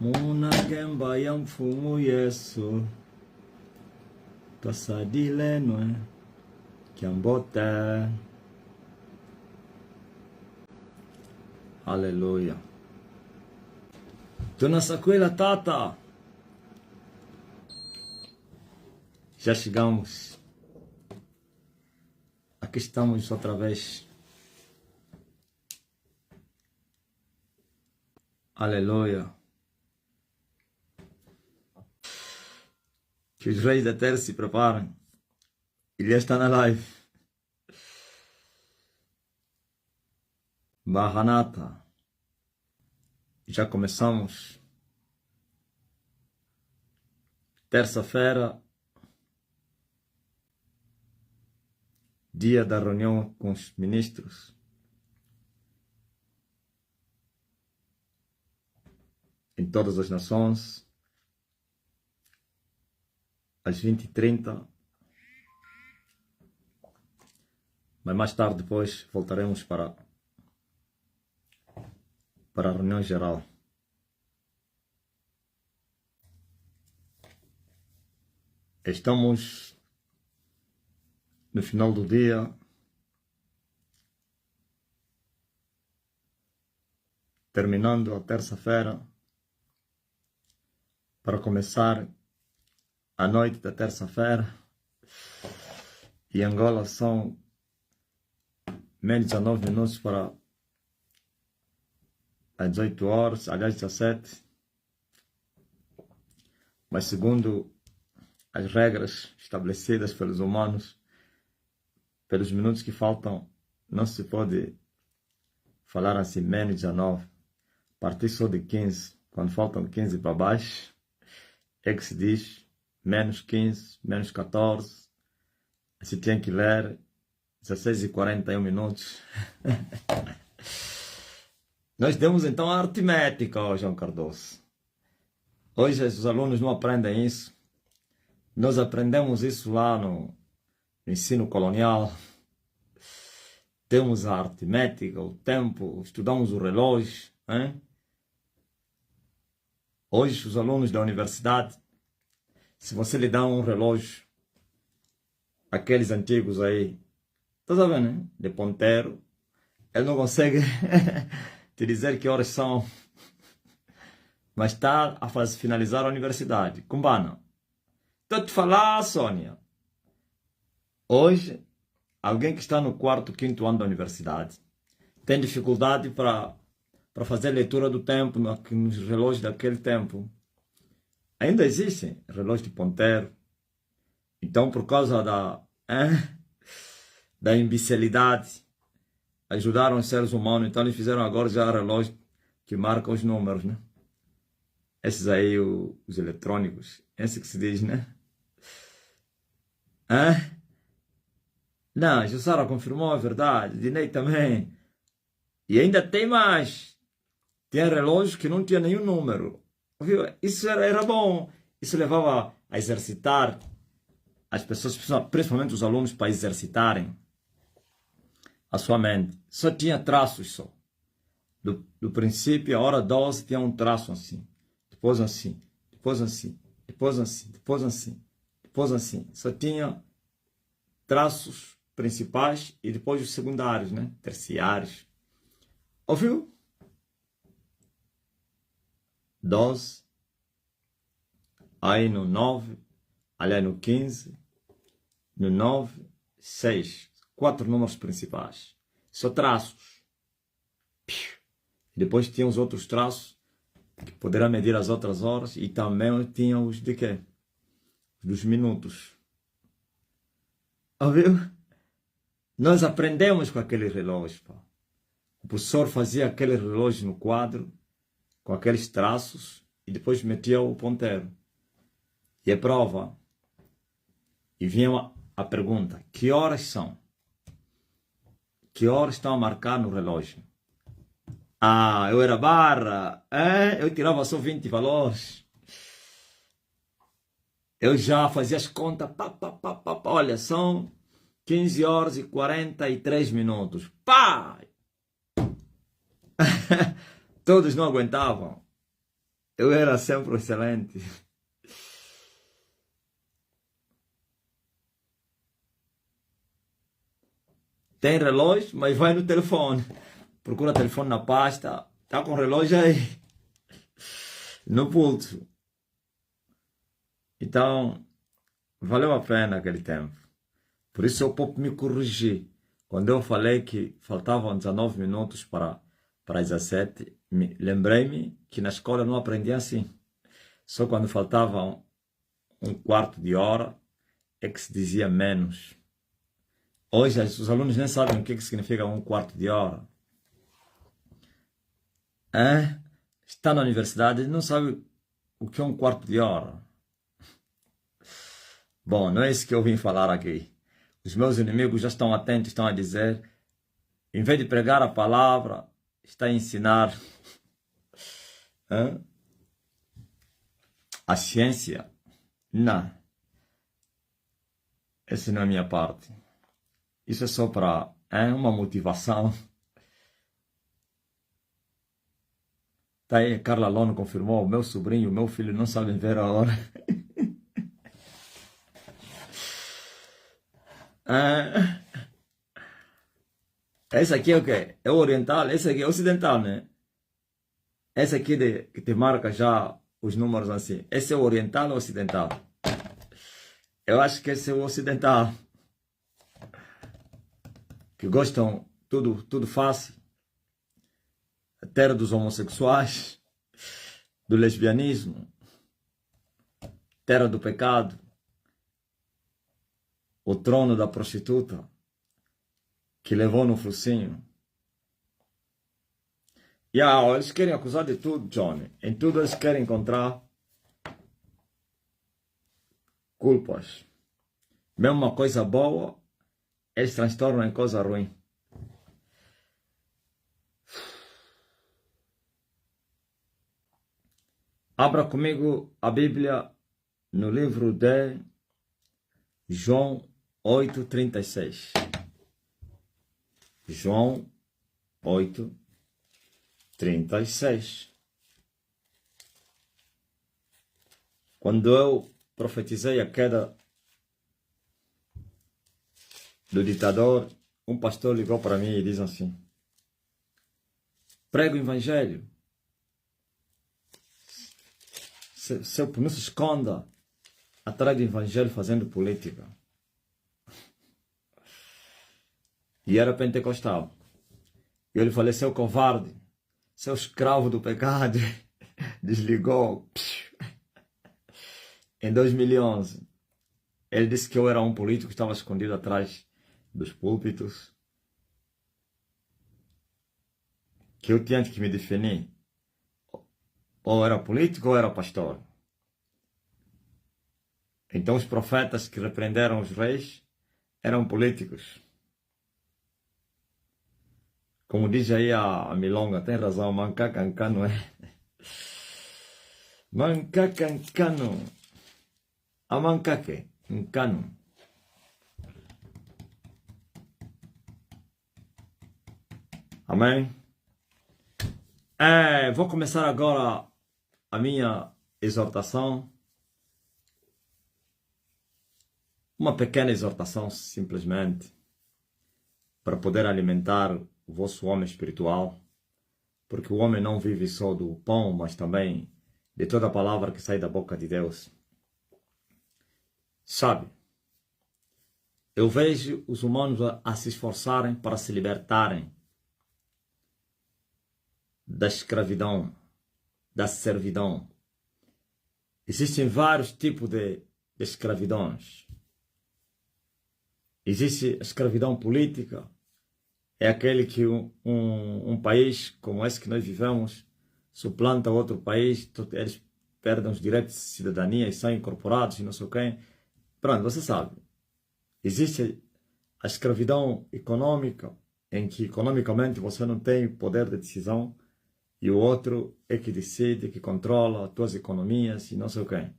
Muna gemba yang fumu yesu Tasadile noe Kiambote. Aleluia. Tô na sacola, Tata. Já chegamos. Aqui estamos outra vez. Aleluia. Que os reis da terra se preparem. Ele está na live. Maranata. Já começamos. Terça-feira. Dia da reunião com os ministros. Em todas as nações. Às 20h30. Mas mais tarde depois voltaremos para a reunião geral. Estamos no final do dia. Terminando a terça-feira. Para começar a noite da terça-feira. E Angola são menos 19 minutos para às 18 horas, aliás 17. Mas segundo as regras estabelecidas pelos humanos, pelos minutos que faltam, não se pode falar assim menos 19. A partir só de 15, quando faltam 15 para baixo, é que se diz menos 15, menos 14. Se tem que ler 16h41 minutos. Nós demos então a aritmética, ó, João Cardoso. Hoje os alunos não aprendem isso. Nós aprendemos isso lá no ensino colonial. Temos a aritmética, o tempo, estudamos o relógio. Hein? Hoje os alunos da universidade, se você lhe dá um relógio, aqueles antigos aí, tá sabendo, né? De ponteiro, ele não consegue te dizer que horas são, mas está a finalizar a universidade. Cumbana, estou a te falar, Sônia, hoje, alguém que está no 4º, 5º ano da universidade, tem dificuldade para fazer leitura do tempo nos relógios daquele tempo. Ainda existem relógios de ponteiro. Então, por causa da imbecilidade, ajudaram os seres humanos. Então, eles fizeram agora já relógio que marca os números, né? Esses aí, os eletrônicos. Esse que se diz, né? Não, Jussara confirmou a verdade. Dinei também. E ainda tem mais. Tinha relógios que não tinha nenhum número. Viu? Isso era bom. Isso levava a exercitar as pessoas, principalmente os alunos, para exercitarem a sua mente. Só tinha traços só. Do princípio, a hora 12 tinha um traço assim. Depois assim. Depois assim. Depois assim. Depois assim. Depois assim. Só tinha traços principais e depois os secundários, né? Terciários. Ouviu? 12. Aí no 9. Aliás, no 15. No 9. 6. 4 números principais. Só traços. Depois tinha os outros traços que poderá medir as outras horas. E também tinha os de quê? Dos minutos. Ouviu? Nós aprendemos com aquele relógio. Pá. O professor fazia aquele relógio no quadro, com aqueles traços, e depois metia o ponteiro. E a prova. E vinha a pergunta: que horas são? Que horas estão a marcar no relógio? Ah, eu era barra. Eu tirava só 20 valores. Eu já fazia as contas. Olha, são 15 horas e 43 minutos. Pá! Todos não aguentavam. Eu era sempre excelente. Tem relógio, mas vai no telefone. Procura telefone na pasta. Tá com relógio aí. No pulso. Então, valeu a pena aquele tempo. Por isso eu pouco me corrigi. Quando eu falei que faltavam 19 minutos para 17, lembrei-me que na escola eu não aprendi assim. Só quando faltava um quarto de hora é que se dizia menos. Hoje os alunos nem sabem o que significa um quarto de hora. Está na universidade e não sabe o que é um quarto de hora. Bom, não é isso que eu vim falar aqui. Os meus inimigos já estão atentos, estão a dizer, em vez de pregar a palavra, está a ensinar a ciência. Não. Essa não é a minha parte. Isso é só para uma motivação. Tá aí, Carla Lono confirmou, o meu sobrinho, o meu filho não sabem ver a hora. Esse aqui é o quê? É o oriental, esse aqui é o ocidental, né? Esse aqui que te marca já os números assim. Esse é o oriental ou ocidental? Eu acho que esse é o ocidental. Que gostam tudo fácil. A terra dos homossexuais, do lesbianismo, terra do pecado, o trono da prostituta que levou no focinho. E eles querem acusar de tudo, Johnny. Em tudo eles querem encontrar culpas. Mesmo uma coisa boa, eles transtornam em coisa ruim. Abra comigo a Bíblia no livro de João 8:36. João 8:36. Quando eu profetizei a queda do ditador, um pastor ligou para mim e diz assim: prega o evangelho. Não se esconda atrás do evangelho fazendo política. E era pentecostal. E eu lhe falei: seu covarde, seu escravo do pecado. Desligou. Em 2011, ele disse que eu era um político que estava escondido atrás dos púlpitos, que eu tinha que me definir. Ou era político ou era pastor. Então os profetas que repreenderam os reis eram políticos. Como diz aí a Milonga, tem razão, mancacancano é. Mancacancano. A mancaque, cano. Amém? Vou começar agora a minha exortação. Uma pequena exortação, simplesmente, para poder alimentar o vosso homem espiritual, porque o homem não vive só do pão, mas também de toda a palavra que sai da boca de Deus. Sabe, eu vejo os humanos a se esforçarem para se libertarem da escravidão, da servidão. Existem vários tipos de escravidões. Existe a escravidão política, é aquele que um país como esse que nós vivemos suplanta outro país, eles perdem os direitos de cidadania e são incorporados e não sei quem. Pronto, você sabe. Existe a escravidão econômica, em que economicamente você não tem poder de decisão e o outro é que decide, que controla as tuas economias e não sei quem.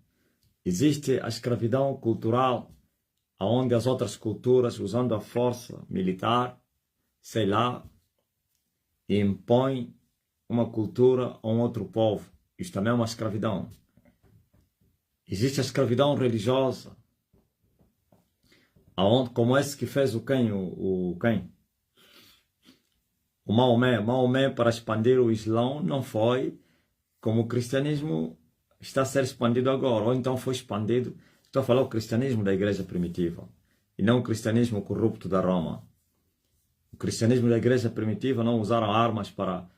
Existe a escravidão cultural, onde as outras culturas, usando a força militar, sei lá, impõem uma cultura a um outro povo. Isso também é uma escravidão. Existe a escravidão religiosa, aonde, como esse que fez quem? O Maomé. Maomé, para expandir o Islão, não foi como o cristianismo está a ser expandido agora, ou então foi expandido. Estou a falar o cristianismo da igreja primitiva, e não o cristianismo corrupto da Roma. O cristianismo da igreja primitiva não usaram armas para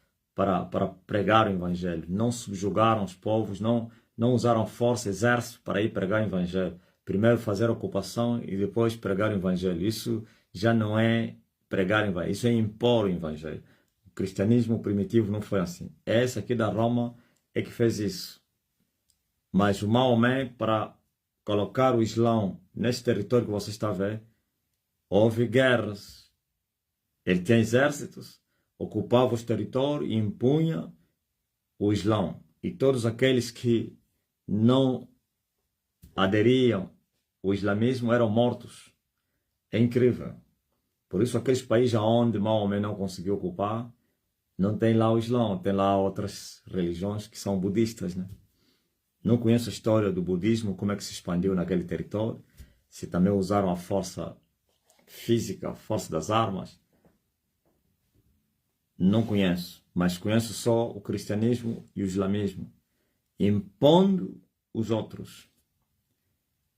pregar o evangelho, não subjugaram os povos, não usaram força, exército para ir pregar o evangelho. Primeiro fazer a ocupação e depois pregar o evangelho. Isso já não é pregar o evangelho, isso é impor o evangelho. O cristianismo primitivo não foi assim. Esse aqui da Roma é que fez isso. Mas o Maomé, para colocar o Islão nesse território que você está a ver, houve guerras. Ele tinha exércitos, ocupava os territórios e impunha o Islão. E todos aqueles que não aderiam ao islamismo eram mortos. É incrível. Por isso, aqueles países onde Maomé não conseguiu ocupar, não tem lá o Islão, tem lá outras religiões que são budistas, né? Não conheço a história do budismo, como é que se expandiu naquele território, se também usaram a força física, a força das armas. Não conheço, mas conheço só o cristianismo e o islamismo, impondo os outros.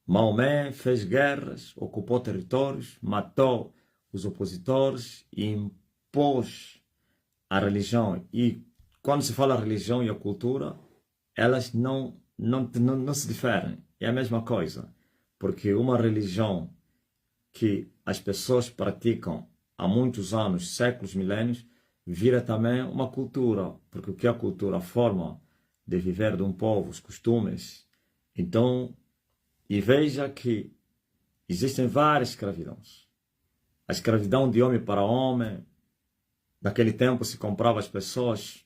Maomé fez guerras, ocupou territórios, matou os opositores e impôs a religião. E quando se fala religião e a cultura, elas não se diferem. É a mesma coisa. Porque uma religião que as pessoas praticam há muitos anos, séculos, milênios, vira também uma cultura. Porque o que é a cultura? A forma de viver de um povo, os costumes. Então, e veja que existem várias escravidões. A escravidão de homem para homem. Naquele tempo se comprava as pessoas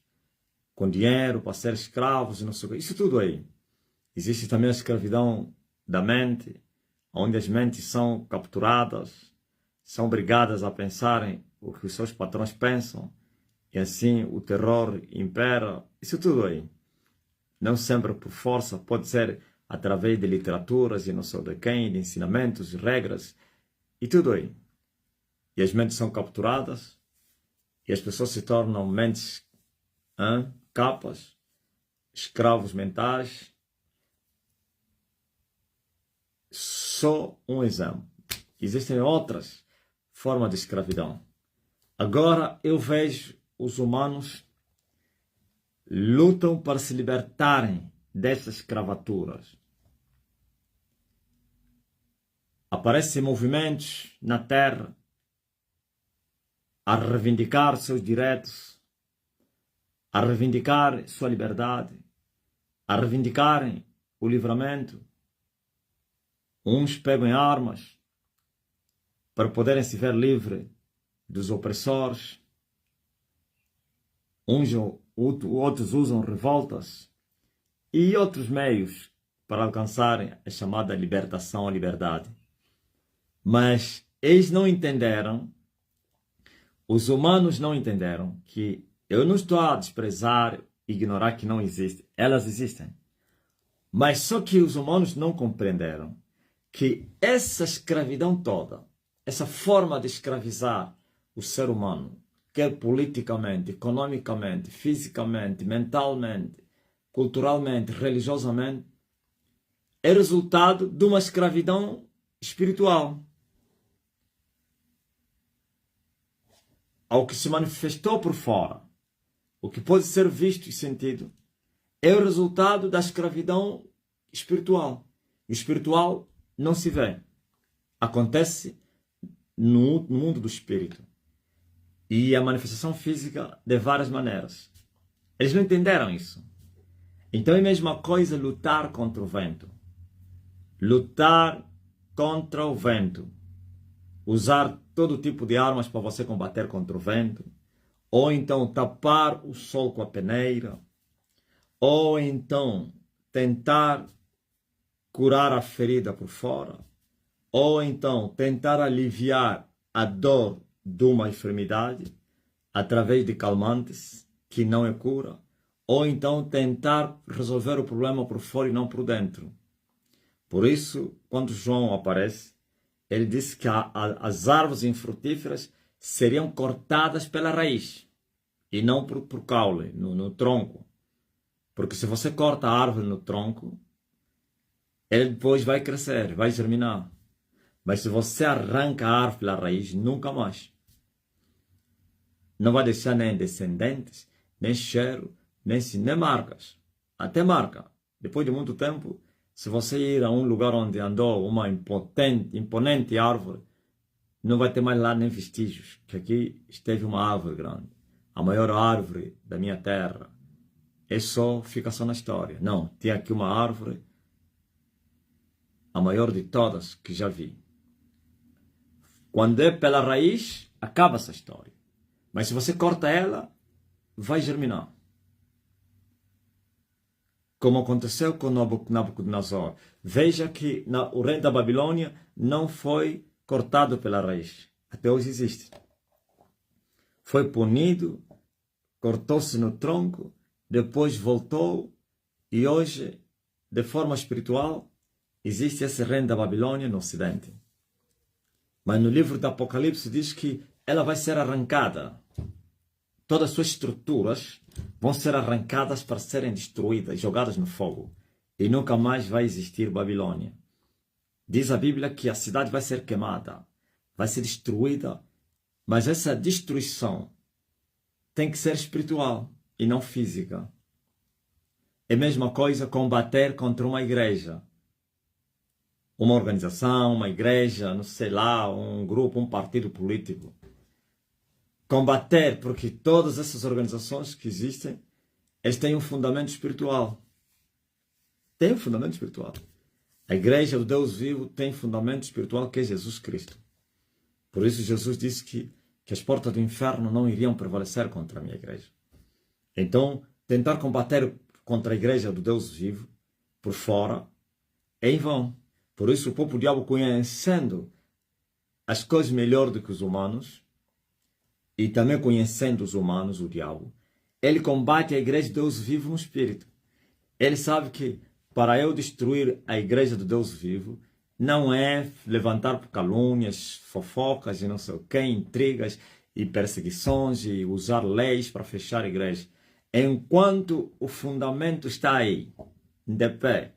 com dinheiro para ser escravos e não sei o que. Isso tudo aí. Existe também a escravidão da mente, onde as mentes são capturadas, são obrigadas a pensarem o que os seus patrões pensam, e assim o terror impera. Isso tudo aí. Não sempre por força, pode ser através de literaturas e não sei de quem, de ensinamentos, regras, e tudo aí. E as mentes são capturadas, e as pessoas se tornam mentes capas, escravos mentais. Só um exemplo. Existem outras formas de escravidão. Agora eu vejo os humanos lutam para se libertarem dessas escravaturas. Aparecem movimentos na Terra a reivindicar seus direitos, a reivindicar sua liberdade, a reivindicarem o livramento. Uns pegam em armas para poderem se ver livres dos opressores. Outros usam revoltas e outros meios para alcançarem a chamada libertação à liberdade. Mas eles não entenderam, os humanos não entenderam que eu não estou a desprezar, ignorar que não existe. Elas existem. Mas só que os humanos não compreenderam que essa escravidão toda, essa forma de escravizar o ser humano, quer politicamente, economicamente, fisicamente, mentalmente, culturalmente, religiosamente, é resultado de uma escravidão espiritual. Ao que se manifestou por fora, o que pode ser visto e sentido, é o resultado da escravidão espiritual. O espiritual não se vê. Acontece no mundo do espírito. E a manifestação física de várias maneiras. Eles não entenderam isso. Então é a mesma coisa lutar contra o vento. Lutar contra o vento. Usar todo tipo de armas para você combater contra o vento. Ou então tapar o sol com a peneira. Ou então tentar curar a ferida por fora, ou então tentar aliviar a dor de uma enfermidade através de calmantes, que não é cura, ou então tentar resolver o problema por fora e não por dentro. Por isso, quando João aparece, ele disse que as árvores infrutíferas seriam cortadas pela raiz e não por caule, no tronco. Porque se você corta a árvore no tronco, ele depois vai crescer, vai germinar. Mas se você arranca a árvore pela raiz, nunca mais. Não vai deixar nem descendentes, nem cheiro, nem marcas. Até marca. Depois de muito tempo, se você ir a um lugar onde andou uma imponente árvore, não vai ter mais lá nem vestígios, que aqui esteve uma árvore grande. A maior árvore da minha terra. Fica só na história. Não, tem aqui uma árvore, a maior de todas que já vi. Quando é pela raiz, acaba essa história. Mas se você corta ela, vai germinar. Como aconteceu com Nabucodonosor. Veja que o rei da Babilônia não foi cortado pela raiz. Até hoje existe. Foi punido, cortou-se no tronco, depois voltou, e hoje, de forma espiritual, existe esse reino da Babilônia no Ocidente. Mas no livro do Apocalipse diz que ela vai ser arrancada. Todas as suas estruturas vão ser arrancadas para serem destruídas, jogadas no fogo. E nunca mais vai existir Babilônia. Diz a Bíblia que a cidade vai ser queimada, vai ser destruída. Mas essa destruição tem que ser espiritual e não física. É a mesma coisa combater contra uma igreja. Uma organização, uma igreja, não sei lá, um grupo, um partido político. Combater, porque todas essas organizações que existem, eles têm um fundamento espiritual. Tem um fundamento espiritual. A igreja do Deus vivo tem fundamento espiritual, que é Jesus Cristo. Por isso Jesus disse que as portas do inferno não iriam prevalecer contra a minha igreja. Então, tentar combater contra a igreja do Deus vivo, por fora, é em vão. Por isso o próprio diabo, conhecendo as coisas melhor do que os humanos, e também conhecendo os humanos, o diabo, ele combate a igreja de Deus vivo no espírito. Ele sabe que para eu destruir a igreja do Deus vivo, não é levantar calúnias, fofocas e não sei o que, intrigas e perseguições e usar leis para fechar a igreja. Enquanto o fundamento está aí, de pé,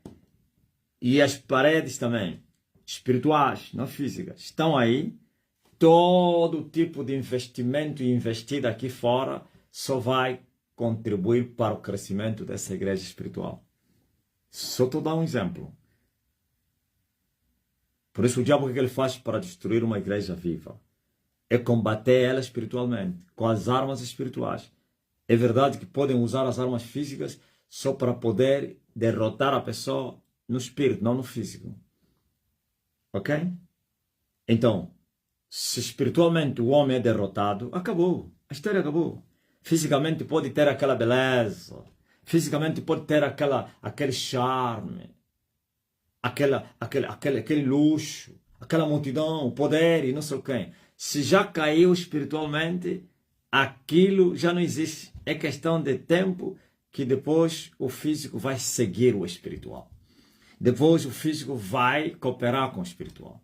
e as paredes também, espirituais, não físicas, estão aí, todo tipo de investimento investido aqui fora só vai contribuir para o crescimento dessa igreja espiritual. Só estou dando um exemplo. Por isso o diabo, o que ele faz para destruir uma igreja viva? É combater ela espiritualmente, com as armas espirituais. É verdade que podem usar as armas físicas só para poder derrotar a pessoa no espírito, não no físico. Ok? Então, se espiritualmente o homem é derrotado, acabou. A história acabou. Fisicamente pode ter aquela beleza. Fisicamente pode ter aquele charme. Aquele luxo. Aquela multidão, o poder e não sei o quê. Se já caiu espiritualmente, aquilo já não existe. É questão de tempo que depois o físico vai seguir o espiritual. Depois o físico vai cooperar com o espiritual.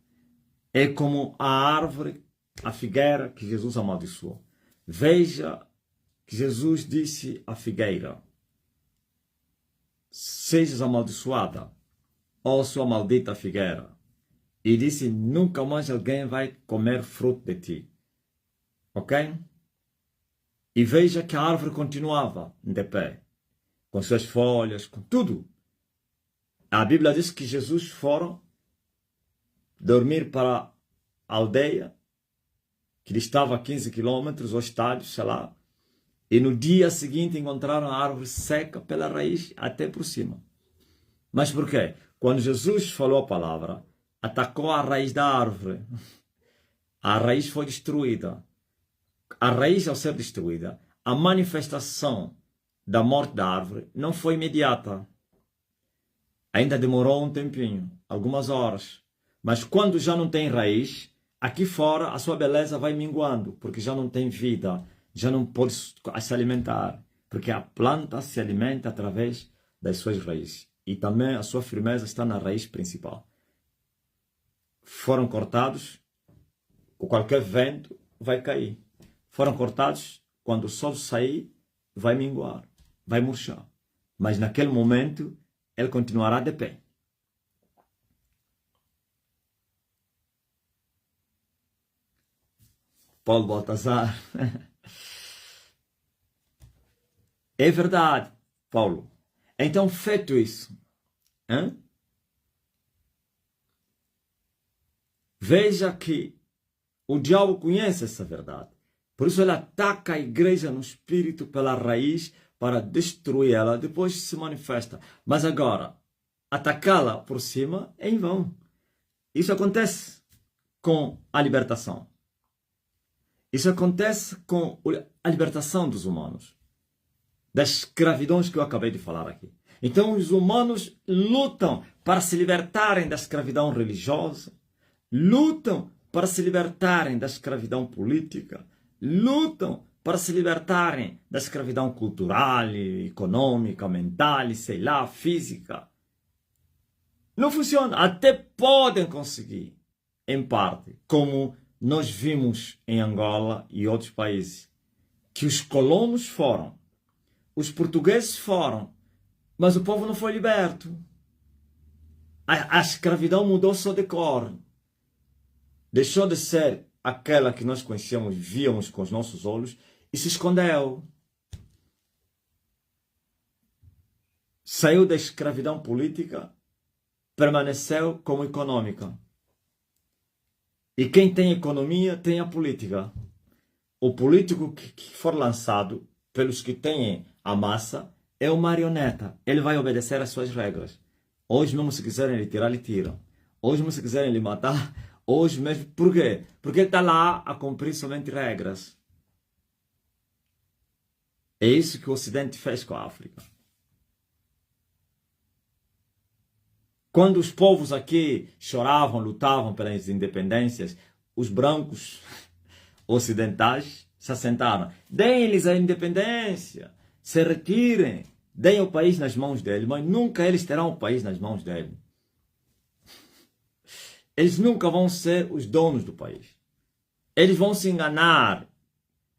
É como a árvore, a figueira que Jesus amaldiçoou. Veja que Jesus disse à figueira: sejas amaldiçoada, ó sua maldita figueira. E disse: nunca mais alguém vai comer fruto de ti. Ok? E veja que a árvore continuava de pé, com suas folhas, com tudo. A Bíblia diz que Jesus foram dormir para a aldeia, que estava a 15 quilômetros, ou estádio, sei lá. E no dia seguinte encontraram a árvore seca pela raiz até por cima. Mas por quê? Quando Jesus falou a palavra, atacou a raiz da árvore. A raiz foi destruída. A raiz, ao ser destruída, a manifestação da morte da árvore não foi imediata. Ainda demorou um tempinho, algumas horas. Mas quando já não tem raiz, aqui fora a sua beleza vai minguando, porque já não tem vida, já não pode se alimentar. Porque a planta se alimenta através das suas raízes. E também a sua firmeza está na raiz principal. Foram cortados, com qualquer vento vai cair. Foram cortados, quando o sol sair, vai minguar, vai murchar. Mas naquele momento, ele continuará de pé. Paulo Baltazar. É verdade, Paulo. Então, feito isso, veja que o diabo conhece essa verdade. Por isso ele ataca a igreja no espírito pela raiz para destruí-la. Depois se manifesta. Mas agora, atacá-la por cima é em vão. Isso acontece com a libertação. Isso acontece com a libertação dos humanos. Das escravidões que eu acabei de falar aqui. Então os humanos lutam para se libertarem da escravidão religiosa, lutam para se libertarem da escravidão política, lutam para se libertarem da escravidão cultural, econômica, mental, sei lá, física. Não funciona. Até podem conseguir, em parte, como nós vimos em Angola e outros países, que os colonos foram, os portugueses foram, mas o povo não foi liberto. A escravidão mudou só de cor. Deixou de ser aquela que nós conhecíamos, víamos com os nossos olhos e se escondeu. Saiu da escravidão política, permaneceu como econômica. E quem tem economia tem a política. O político que for lançado pelos que têm a massa é uma marioneta. Ele vai obedecer às suas regras. Hoje mesmo se quiserem lhe tirar, lhe tiram. Hoje mesmo se quiserem lhe matar, hoje mesmo. Por quê? Porque ele está lá a cumprir somente regras. É isso que o Ocidente fez com a África. Quando os povos aqui choravam, lutavam pelas independências, os brancos ocidentais se assentaram. Deem-lhes a independência, se retirem, deem o país nas mãos deles, mas nunca eles terão o país nas mãos deles. Eles nunca vão ser os donos do país. Eles vão se enganar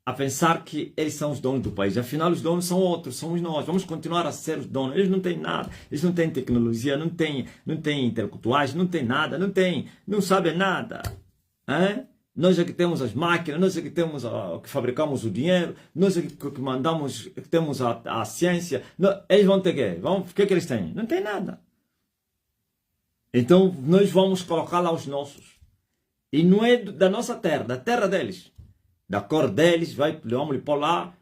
a pensar que eles são os donos do país. Afinal, os donos são outros, somos nós. Vamos continuar a ser os donos. Eles não têm nada. Eles não têm tecnologia, não têm intelectuais, não têm nada, não sabem nada. Nós é que temos as máquinas, nós é que temos que fabricamos o dinheiro, nós é que mandamos, que temos a ciência. Eles vão ter quê? O que é que eles têm? Não têm nada. Então, nós vamos colocar lá os nossos. E não é da nossa terra, da terra deles. Da cor deles, vamos lhe pôr lá.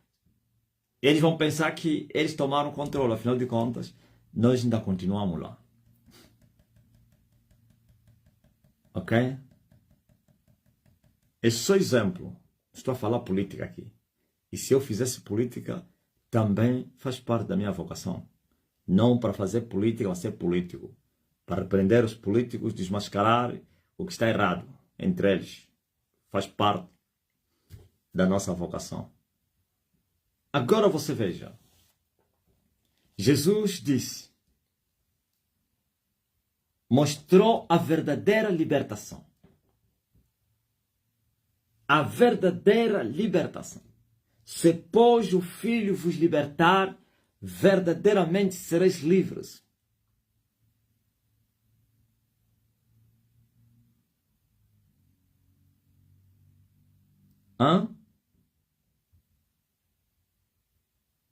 Eles vão pensar que eles tomaram controle. Afinal de contas, nós ainda continuamos lá. Ok? É só exemplo. Estou a falar política aqui. E se eu fizesse política, também faz parte da minha vocação. Não para fazer política, para ser político. Para repreender os políticos, desmascarar o que está errado entre eles. Faz parte da nossa vocação. Agora você veja. Jesus disse, mostrou a verdadeira libertação. A verdadeira libertação. Se, pois, o Filho vos libertar, verdadeiramente sereis livres.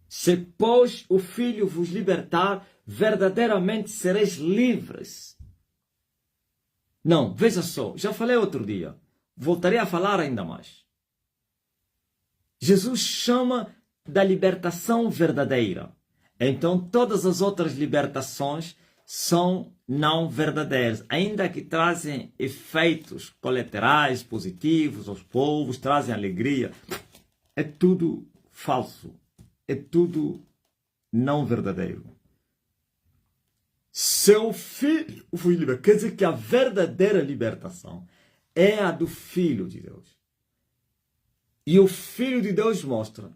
Se, pois, o Filho vos libertar, verdadeiramente sereis livres. Não, veja só, já falei outro dia. Voltarei a falar ainda mais. Jesus chama da libertação verdadeira. Então, todas as outras libertações são não verdadeiras, ainda que trazem efeitos colaterais positivos aos povos, trazem alegria. É tudo falso. É tudo não verdadeiro. Seu filho foi libertado. Quer dizer que a verdadeira libertação é a do Filho de Deus. E o Filho de Deus mostra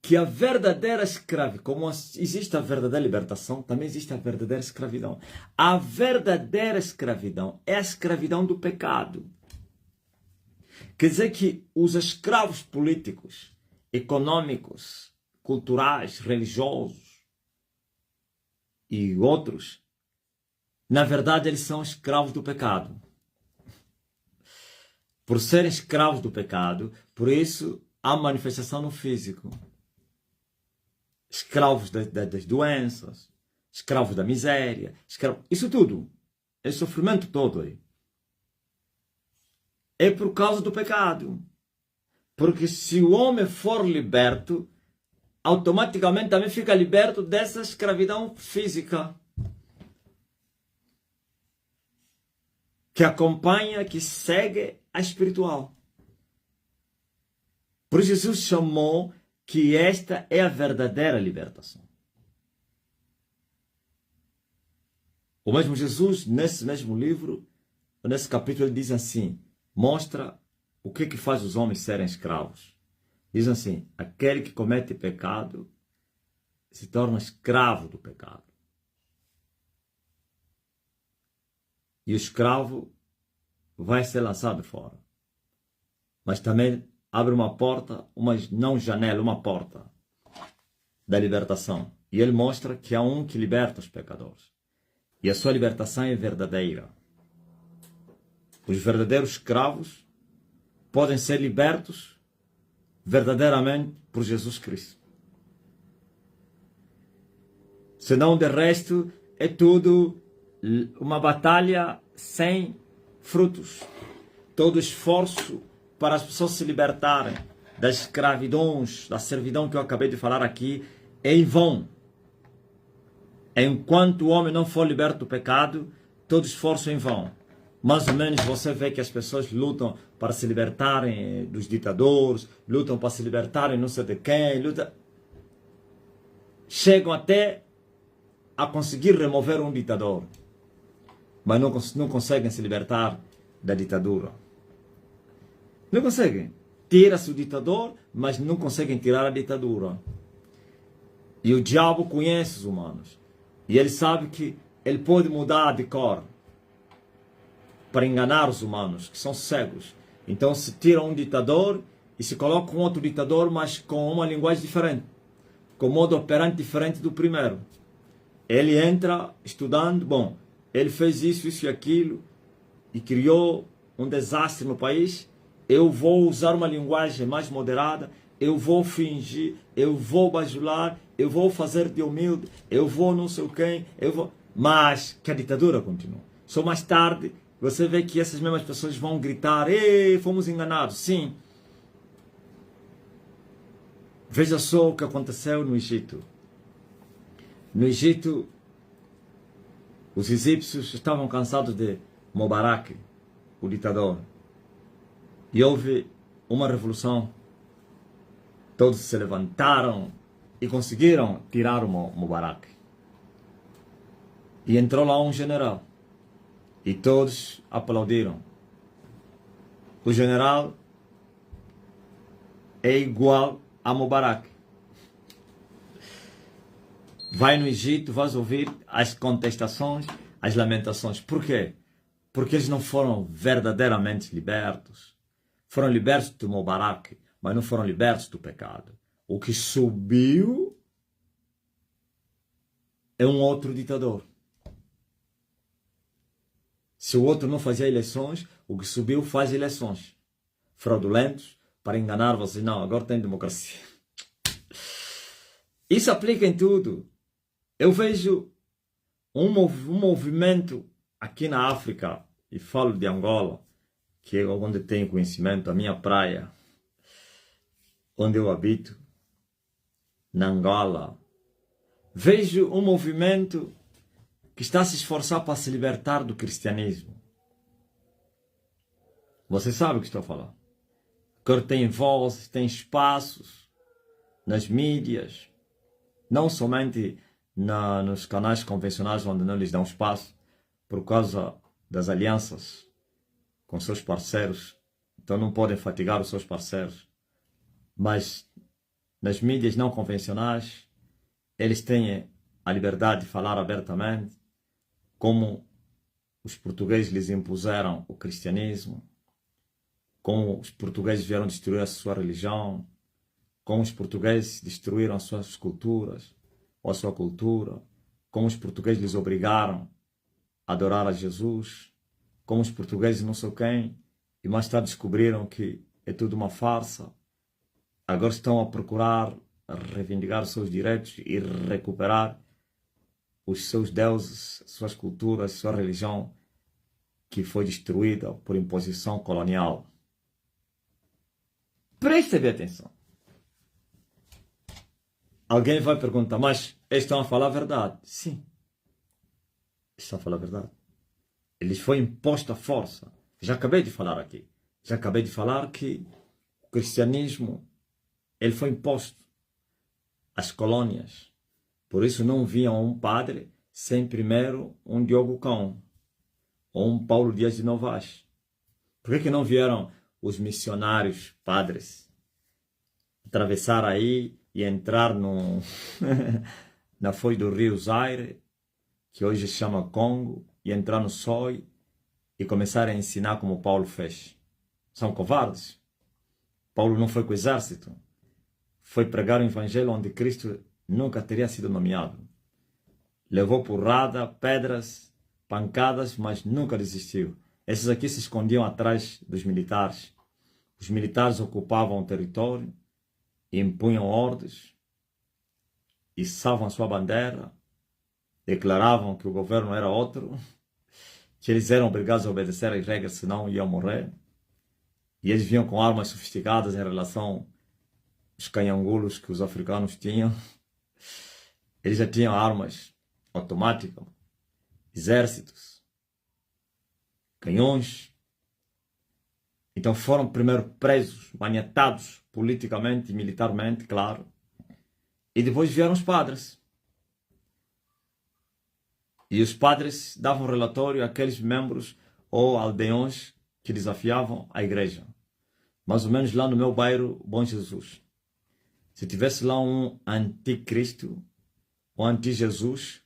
que a verdadeira escravidão, como existe a verdadeira libertação, também existe a verdadeira escravidão. A verdadeira escravidão é a escravidão do pecado. Quer dizer que os escravos políticos, econômicos, culturais, religiosos e outros, na verdade eles são escravos do pecado. Por serem escravos do pecado, por isso há manifestação no físico. Escravos das doenças, escravos da miséria, isso tudo, esse sofrimento todo aí, é por causa do pecado. Porque se o homem for liberto, automaticamente também fica liberto dessa escravidão física que acompanha, que segue a espiritual. Por isso Jesus chamou que esta é a verdadeira libertação. O mesmo Jesus, nesse mesmo livro, nesse capítulo, ele diz assim, mostra o que faz os homens serem escravos. Diz assim, aquele que comete pecado se torna escravo do pecado. E o escravo vai ser lançado fora. Mas também abre uma porta, não janela, uma porta da libertação. E ele mostra que há um que liberta os pecadores. E a sua libertação é verdadeira. Os verdadeiros escravos podem ser libertos verdadeiramente por Jesus Cristo. Senão, de resto, é tudo uma batalha sem frutos. Todo esforço para as pessoas se libertarem das escravidões, da servidão que eu acabei de falar aqui, é em vão. Enquanto o homem não for liberto do pecado, todo esforço é em vão. Mais ou menos você vê que as pessoas lutam para se libertarem dos ditadores, lutam para se libertarem não sei de quem, chegam até a conseguir remover um ditador, mas não conseguem se libertar da ditadura. Não conseguem. Tira-se o ditador, mas não conseguem tirar a ditadura. E o diabo conhece os humanos. E ele sabe que ele pode mudar de cor para enganar os humanos, que são cegos. Então se tira um ditador e se coloca um outro ditador, mas com uma linguagem diferente, com modo operante diferente do primeiro. Ele entra estudando, bom, ele fez isso e aquilo, e criou um desastre no país. Eu vou usar uma linguagem mais moderada, eu vou fingir, eu vou bajular, eu vou fazer de humilde, eu vou não sei quem, eu vou... Mas que a ditadura continua. Só mais tarde você vê que essas mesmas pessoas vão gritar, ei, fomos enganados. Sim. Veja só o que aconteceu no Egito. No Egito, os egípcios estavam cansados de Mubarak, o ditador. E houve uma revolução. Todos se levantaram e conseguiram tirar o Mubarak. E entrou lá um general. E todos aplaudiram. O general é igual a Mubarak. Vai no Egito, vais ouvir as contestações, as lamentações. Por quê? Porque eles não foram verdadeiramente libertos. Foram libertos do Mubarak, mas não foram libertos do pecado. O que subiu é um outro ditador. Se o outro não fazia eleições, o que subiu faz eleições. Fraudulentos, para enganar vocês. Não, agora tem democracia. Isso aplica em tudo. Eu vejo um movimento aqui na África, e falo de Angola, que é onde tenho conhecimento, a minha praia, onde eu habito, na Angola. Vejo um movimento que está a se esforçar para se libertar do cristianismo. Você sabe o que estou a falar. Agora tem vozes, tem espaços nas mídias, não somente nos canais convencionais onde não lhes dão espaço por causa das alianças com seus parceiros, então não podem fatigar os seus parceiros, mas nas mídias não convencionais, eles têm a liberdade de falar abertamente como os portugueses lhes impuseram o cristianismo, como os portugueses vieram destruir a sua religião, como os portugueses destruíram as suas culturas, ou a sua cultura, como os portugueses lhes obrigaram a adorar a Jesus, como os portugueses não sei quem, e mais tarde descobriram que é tudo uma farsa. Agora estão a procurar reivindicar os seus direitos e recuperar os seus deuses, suas culturas, sua religião, que foi destruída por imposição colonial. Preste bem atenção. Alguém vai perguntar, mas eles estão a falar a verdade? Sim, estão a falar a verdade. Eles foi imposto à força. Já acabei de falar aqui. Já acabei de falar que o cristianismo ele foi imposto às colônias. Por isso não viam um padre sem primeiro um Diogo Cão ou um Paulo Dias de Novais. Por que não vieram os missionários padres atravessar aí e entrar no na foz do rio Zaire, que hoje se chama Congo, e entrar no Soi e começar a ensinar como Paulo fez? São covardes. Paulo não foi com o exército. Foi pregar o evangelho onde Cristo nunca teria sido nomeado. Levou porrada, pedras, pancadas, mas nunca desistiu. Esses aqui se escondiam atrás dos militares. Os militares ocupavam o território, impunham ordens, içavam a sua bandeira, declaravam que o governo era outro, que eles eram obrigados a obedecer às regras, senão iam morrer. E eles vinham com armas sofisticadas em relação aos canhangulos que os africanos tinham. Eles já tinham armas automáticas, exércitos, canhões. Então foram primeiro presos, maniatados politicamente e militarmente, claro. E depois vieram os padres. E os padres davam relatório àqueles membros ou aldeões que desafiavam a igreja. Mais ou menos lá no meu bairro, Bom Jesus. Se tivesse lá um anticristo ou anti-Jesus,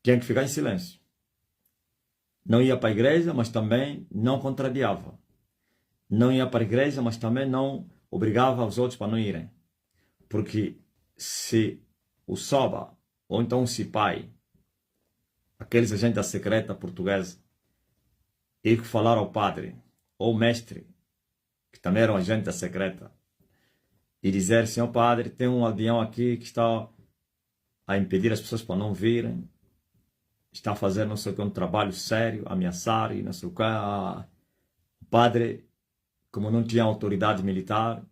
tinha que ficar em silêncio. Não ia para a igreja, mas também não contrariava. Não ia para a igreja, mas também não obrigava os outros para não irem. Porque se o Soba, ou então o Sipai, aqueles agentes da secreta portuguesa, ir falar ao padre, ou mestre, que também era um agente da secreta, e dizer, senhor padre, tem um aldeão aqui que está a impedir as pessoas para não virem, está a fazer não sei o que, um trabalho sério, ameaçar e não sei o que. O padre, como não tinha autoridade militar,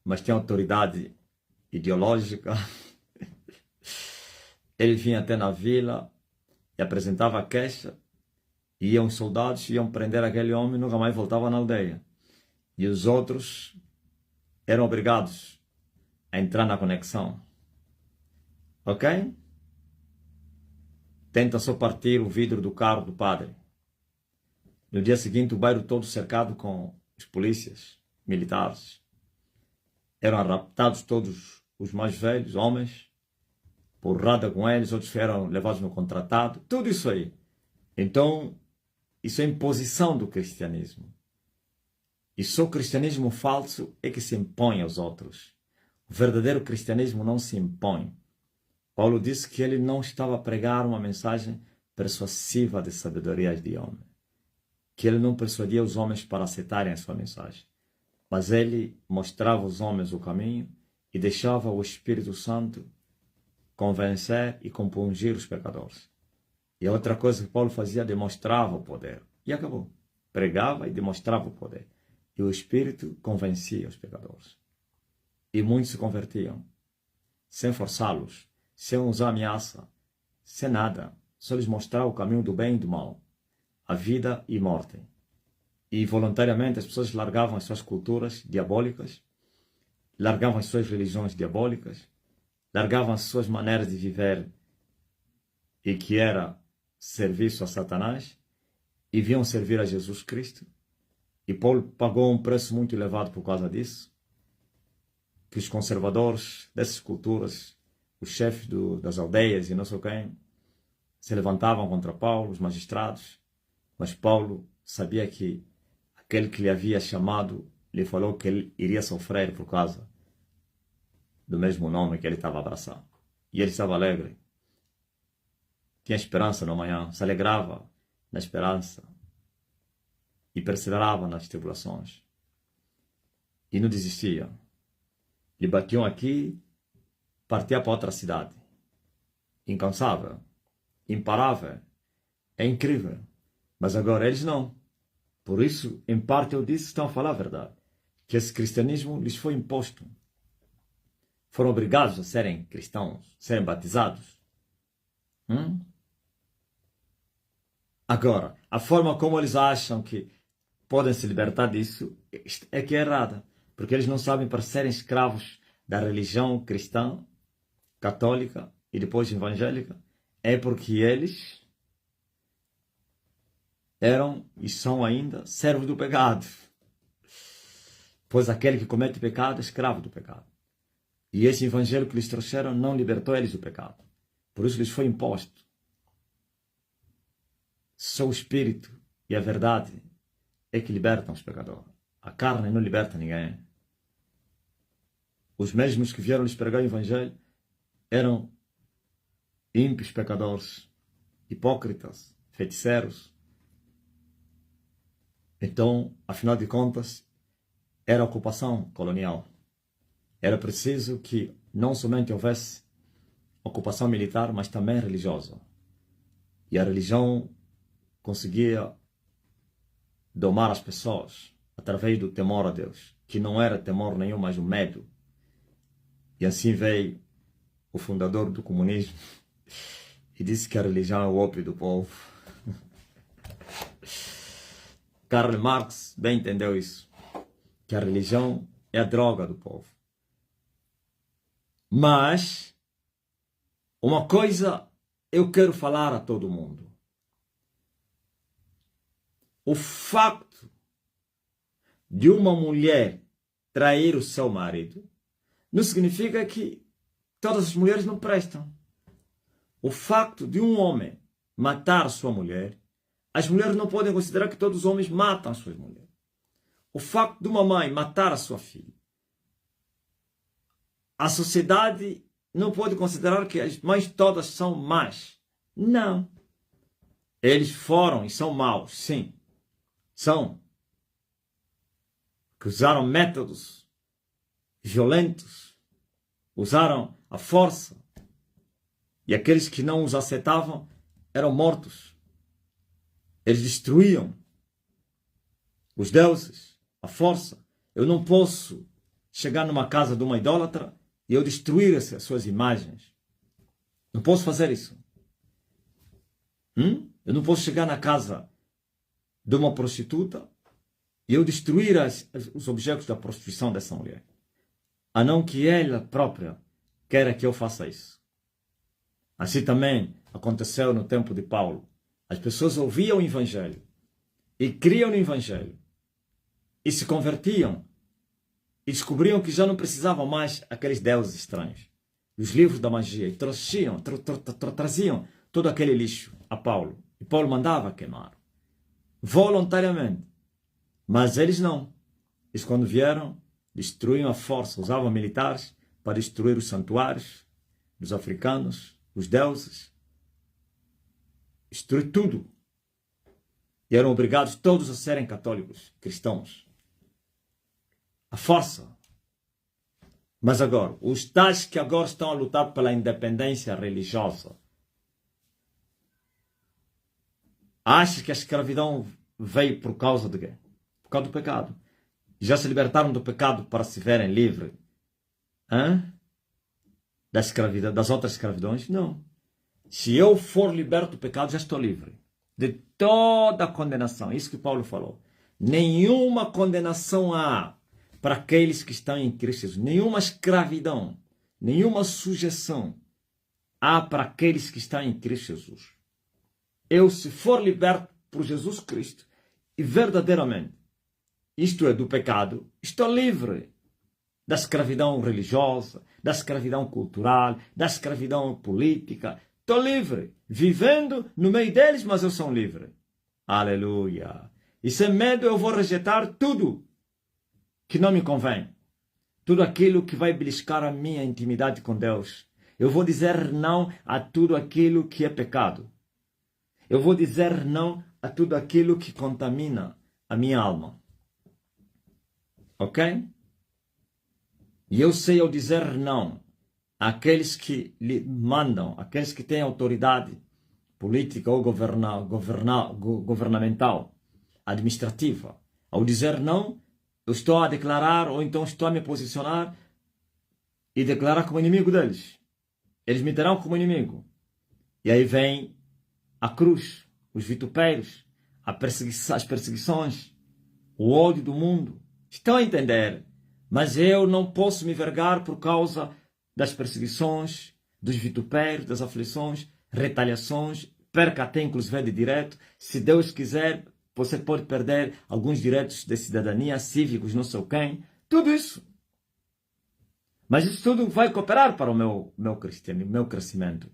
mas tinha autoridade ideológica, ele vinha até na vila e apresentava a queixa, e iam os soldados, iam prender aquele homem e nunca mais voltava na aldeia. E os outros eram obrigados a entrar na conexão. Ok? Tenta só partir o vidro do carro do padre. No dia seguinte, o bairro todo cercado com os polícias militares. Eram raptados todos os mais velhos, homens, porrada com eles, outros eram levados no contratado, tudo isso aí. Então, isso é imposição do cristianismo. E só o cristianismo falso é que se impõe aos outros. O verdadeiro cristianismo não se impõe. Paulo disse que ele não estava a pregar uma mensagem persuasiva de sabedoria de homem. Que ele não persuadia os homens para aceitarem a sua mensagem. Mas ele mostrava aos homens o caminho e deixava o Espírito Santo convencer e compungir os pecadores. E a outra coisa que Paulo fazia, demonstrava o poder. E acabou. Pregava e demonstrava o poder. E o Espírito convencia os pecadores. E muitos se convertiam, sem forçá-los, sem usar ameaça, sem nada. Só lhes mostrar o caminho do bem e do mal, a vida e morte. E voluntariamente as pessoas largavam as suas culturas diabólicas, largavam as suas religiões diabólicas, largavam as suas maneiras de viver, e que era serviço a Satanás, e vinham servir a Jesus Cristo. E Paulo pagou um preço muito elevado por causa disso. que os conservadores dessas culturas, os chefes das aldeias e não sei quem, se levantavam contra Paulo, os magistrados, mas Paulo sabia que aquele que lhe havia chamado lhe falou que ele iria sofrer por causa do mesmo nome que ele estava abraçando. E ele estava alegre. Tinha esperança no amanhã, se alegrava na esperança e perseverava nas tribulações. E não desistia. Lhe batiam aqui, partia para outra cidade. Incansável, imparável, é incrível. Mas agora eles não. Por isso, em parte eu disse, estão a falar a verdade, que esse cristianismo lhes foi imposto. Foram obrigados a serem cristãos, serem batizados. Agora, a forma como eles acham que podem se libertar disso é que é errada. Porque eles não sabem, para serem escravos da religião cristã, católica e depois evangélica, é porque eles eram e são ainda servos do pecado. Pois aquele que comete pecado é escravo do pecado. E esse evangelho que lhes trouxeram não libertou eles do pecado. Por isso lhes foi imposto. Só o Espírito e a verdade é que libertam os pecadores. A carne não liberta ninguém. Os mesmos que vieram lhes pregar o evangelho eram ímpios pecadores, hipócritas, feiticeiros. Então, afinal de contas, era ocupação colonial. Era preciso que não somente houvesse ocupação militar, mas também religiosa. E a religião conseguia domar as pessoas através do temor a Deus, que não era temor nenhum, mas um medo. E assim veio o fundador do comunismo e disse que a religião é o ópio do povo. Karl Marx bem entendeu isso, que a religião é a droga do povo. Mas uma coisa eu quero falar a todo mundo. O facto de uma mulher trair o seu marido não significa que todas as mulheres não prestam. O facto de um homem matar sua mulher, as mulheres não podem considerar que todos os homens matam as suas mulheres. O facto de uma mãe matar a sua filha, a sociedade não pode considerar que as mães todas são más. Não. Eles foram e são maus, sim. São. Que usaram métodos violentos, usaram a força. E aqueles que não os aceitavam eram mortos. Eles destruíam os deuses, a força. Eu não posso chegar numa casa de uma idólatra e eu destruir as suas imagens. Não posso fazer isso. Eu não posso chegar na casa de uma prostituta e eu destruir os objetos da prostituição dessa mulher. A não que ela própria queira que eu faça isso. Assim também aconteceu no tempo de Paulo. As pessoas ouviam o evangelho e criam no evangelho e se convertiam e descobriam que já não precisavam mais aqueles deuses estranhos, os livros da magia, e traziam todo aquele lixo a Paulo. E Paulo mandava queimar, voluntariamente. Mas eles não. Eles, quando vieram, destruíam a força, usavam militares para destruir os santuários dos africanos, os deuses, destruir tudo. E eram obrigados todos a serem católicos, cristãos. A força. Mas agora, os tais que agora estão a lutar pela independência religiosa, acham que a escravidão veio por causa de quê? Por causa do pecado. Já se libertaram do pecado para se verem livres? Da escravidão, das outras escravidões? Não. Se eu for liberto do pecado, já estou livre de toda a condenação. Isso que Paulo falou. Nenhuma condenação há para aqueles que estão em Cristo Jesus. Nenhuma escravidão, nenhuma sujeição há para aqueles que estão em Cristo Jesus. Eu, se for liberto por Jesus Cristo, e verdadeiramente, isto é, do pecado, estou livre. da escravidão religiosa, da escravidão cultural, da escravidão política. Estou livre, vivendo no meio deles, mas eu sou livre. Aleluia. E sem medo eu vou rejeitar tudo que não me convém. Tudo aquilo que vai beliscar a minha intimidade com Deus. Eu vou dizer não a tudo aquilo que é pecado. Eu vou dizer não a tudo aquilo que contamina a minha alma. Ok? E eu sei ao dizer não àqueles que lhe mandam, àqueles que têm autoridade política ou governamental, administrativa. Ao dizer não, eu estou a declarar, ou então estou a me posicionar e declarar como inimigo deles. Eles me terão como inimigo. E aí vem a cruz, os vitupérios, as perseguições, o ódio do mundo. Estão a entender? Mas eu não posso me vergar por causa das perseguições, dos vitupérios, das aflições, retaliações, perca até inclusive de direito. Se Deus quiser, você pode perder alguns direitos de cidadania, cívicos, não sei quem. Tudo isso. Mas isso tudo vai cooperar para o meu crescimento.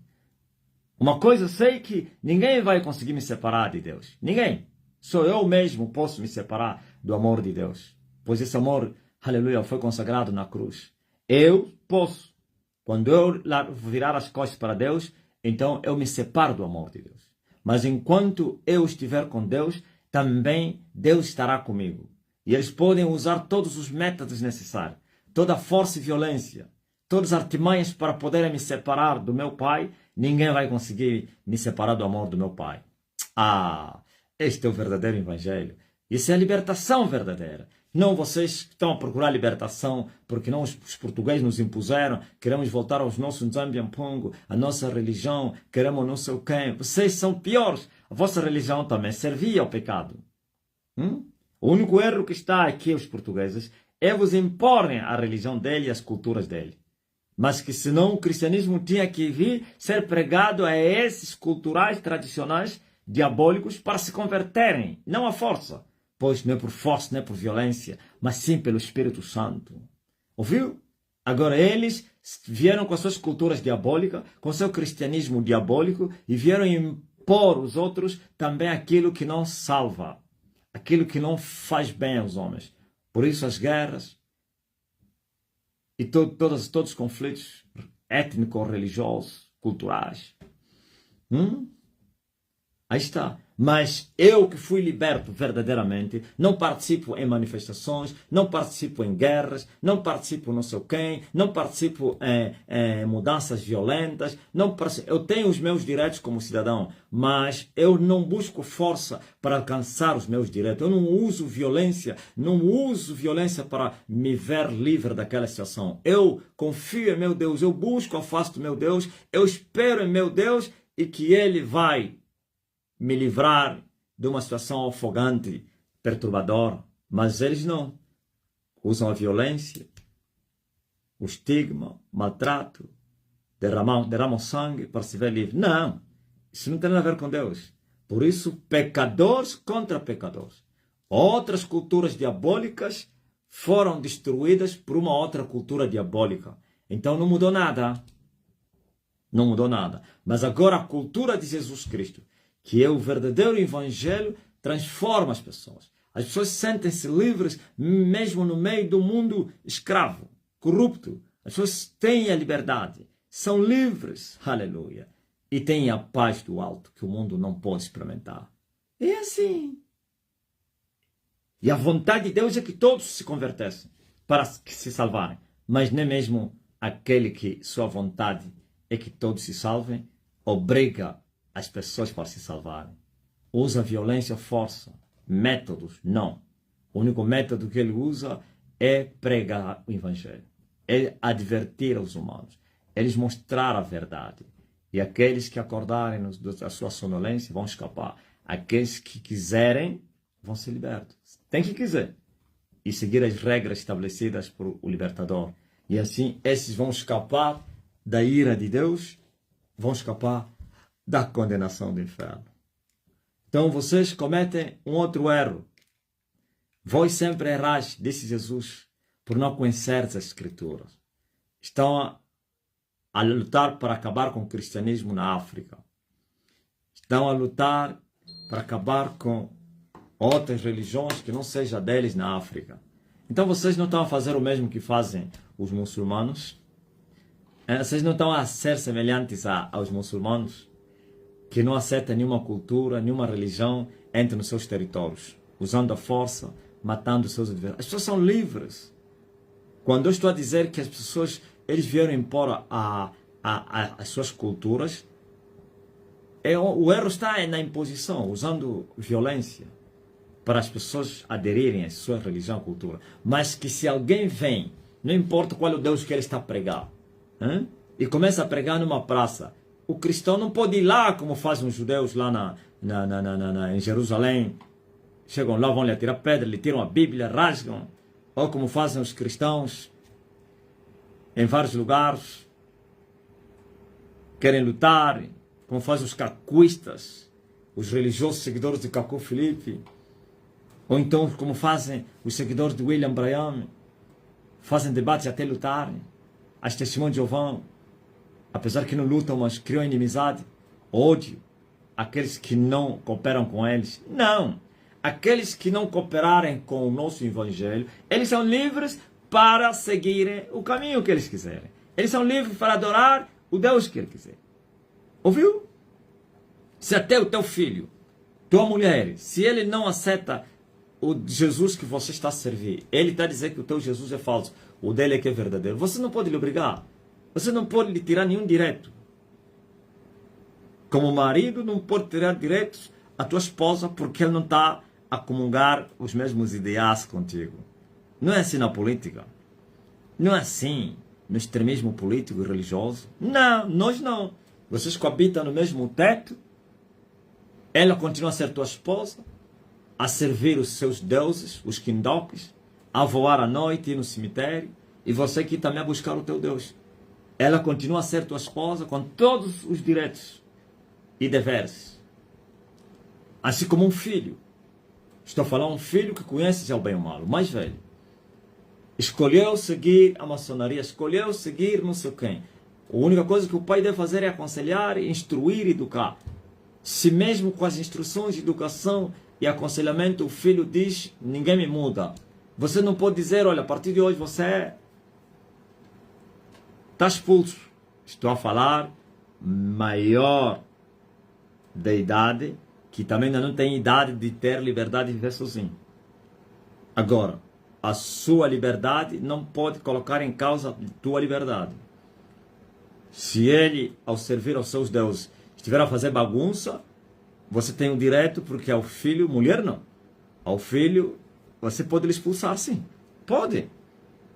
Uma coisa sei que ninguém vai conseguir me separar de Deus. Ninguém. Só eu mesmo posso me separar do amor de Deus. Pois esse amor, aleluia, foi consagrado na cruz. Eu posso. Quando eu virar as costas para Deus, então eu me separo do amor de Deus. Mas enquanto eu estiver com Deus, também Deus estará comigo. E eles podem usar todos os métodos necessários, toda a força e violência, todas as artimanhas para poderem me separar do meu Pai. Ninguém vai conseguir me separar do amor do meu Pai. Este é o verdadeiro evangelho. Isso é a libertação verdadeira. Não vocês que estão a procurar libertação porque não os portugueses nos impuseram, queremos voltar aos nossos Nzambiampongo, a nossa religião, queremos não sei o quê. Vocês são piores. A vossa religião também servia ao pecado. O único erro que está aqui, os portugueses, é vos imporem a religião dele e as culturas dele. Mas que senão o cristianismo tinha que vir ser pregado a esses culturais tradicionais diabólicos para se converterem, não à força. Pois não é por força, não é por violência, mas sim pelo Espírito Santo. Ouviu? Agora eles vieram com as suas culturas diabólicas, com seu cristianismo diabólico e vieram impor aos outros também aquilo que não salva, aquilo que não faz bem aos homens. Por isso as guerras e todos os conflitos étnicos, religiosos, culturais. Aí está. Mas eu que fui liberto verdadeiramente, não participo em manifestações, não participo em guerras, não participo não sei quem, não participo em mudanças violentas, eu tenho os meus direitos como cidadão, mas eu não busco força para alcançar os meus direitos. Eu não uso violência para me ver livre daquela situação. Eu confio em meu Deus, eu busco a face do meu Deus, eu espero em meu Deus e que Ele vai me livrar de uma situação afogante, perturbadora. Mas eles não. Usam a violência, o estigma, o maltrato, derramam sangue para se ver livre. Não. Isso não tem nada a ver com Deus. Por isso, pecadores contra pecadores. Outras culturas diabólicas foram destruídas por uma outra cultura diabólica. Então não mudou nada. Não mudou nada. Mas agora a cultura de Jesus Cristo, que é o verdadeiro evangelho, transforma as pessoas. As pessoas sentem-se livres mesmo no meio do mundo escravo, corrupto. As pessoas têm a liberdade, são livres, aleluia. E têm a paz do alto, que o mundo não pode experimentar. É assim. E a vontade de Deus é que todos se convertessem, para se salvarem. Mas nem mesmo aquele que sua vontade é que todos se salvem, obriga as pessoas para se salvarem. Usa violência, força, métodos, não. O único método que ele usa é pregar o evangelho, é advertir os humanos, é lhes mostrar a verdade. E aqueles que acordarem da sua sonolência vão escapar. Aqueles que quiserem vão ser libertos. Tem que quiser. E seguir as regras estabelecidas por o libertador. E assim, esses vão escapar da ira de Deus, vão escapar da condenação do inferno. Então vocês cometem um outro erro. Vós sempre errais, disse Jesus. por não conhecer as escrituras. Estão a lutar para acabar com o cristianismo na África. Estão a lutar para acabar com outras religiões que não seja deles na África. Então vocês não estão a fazer o mesmo que fazem os muçulmanos? Vocês não estão a ser semelhantes aos muçulmanos, que não aceitam nenhuma cultura, nenhuma religião, entre nos seus territórios, usando a força, matando os seus adversários. As pessoas são livres. Quando eu estou a dizer que as pessoas, eles vieram impor as suas culturas, o erro está na imposição, usando violência para as pessoas aderirem à sua religião, cultura. Mas que se alguém vem, não importa qual é o Deus que ele está a pregar, e começa a pregar numa praça, o cristão não pode ir lá como fazem os judeus lá em Jerusalém. Chegam lá, vão lhe atirar pedra, lhe tiram a Bíblia, rasgam. Ou como fazem os cristãos em vários lugares. Querem lutar, como fazem os cacuistas, os religiosos seguidores de Cacu Filipe. Ou então como fazem os seguidores de William Branham. Fazem debates até lutarem. As testemunhas de Jeová, apesar que não lutam, mas criam inimizade, ódio. Aqueles que não cooperam com eles. Não! Aqueles que não cooperarem com o nosso evangelho, eles são livres para seguirem o caminho que eles quiserem. Eles são livres para adorar o Deus que ele quiser. Ouviu? Se até o teu filho, tua mulher, se ele não aceita o Jesus que você está a servir, ele está a dizer que o teu Jesus é falso, o dele é que é verdadeiro, você não pode lhe obrigar. Você não pode lhe tirar nenhum direito. Como marido, não pode tirar direitos à tua esposa porque ele não está a comungar os mesmos ideais contigo. Não é assim na política. Não é assim no extremismo político e religioso. Não, nós não. Vocês coabitam no mesmo teto. Ela continua a ser tua esposa, a servir os seus deuses, os quindocos, a voar à noite, ir no cemitério, e você aqui também a buscar o teu Deus. Ela continua a ser tua esposa com todos os direitos e deveres. Assim como um filho. Estou a falar um filho que conhece já o bem e o mal, o mais velho. Escolheu seguir a maçonaria, escolheu seguir não sei quem. A única coisa que o pai deve fazer é aconselhar, instruir e educar. Se mesmo com as instruções de educação e aconselhamento o filho diz, ninguém me muda. Você não pode dizer, olha, a partir de hoje você está expulso. Estou a falar maior da idade, que também ainda não tem idade de ter liberdade de viver sozinho. Agora, a sua liberdade não pode colocar em causa a tua liberdade. Se ele, ao servir aos seus deuses, estiver a fazer bagunça, você tem o direito, porque ao filho, mulher não. Ao filho, você pode lhe expulsar, sim. Pode.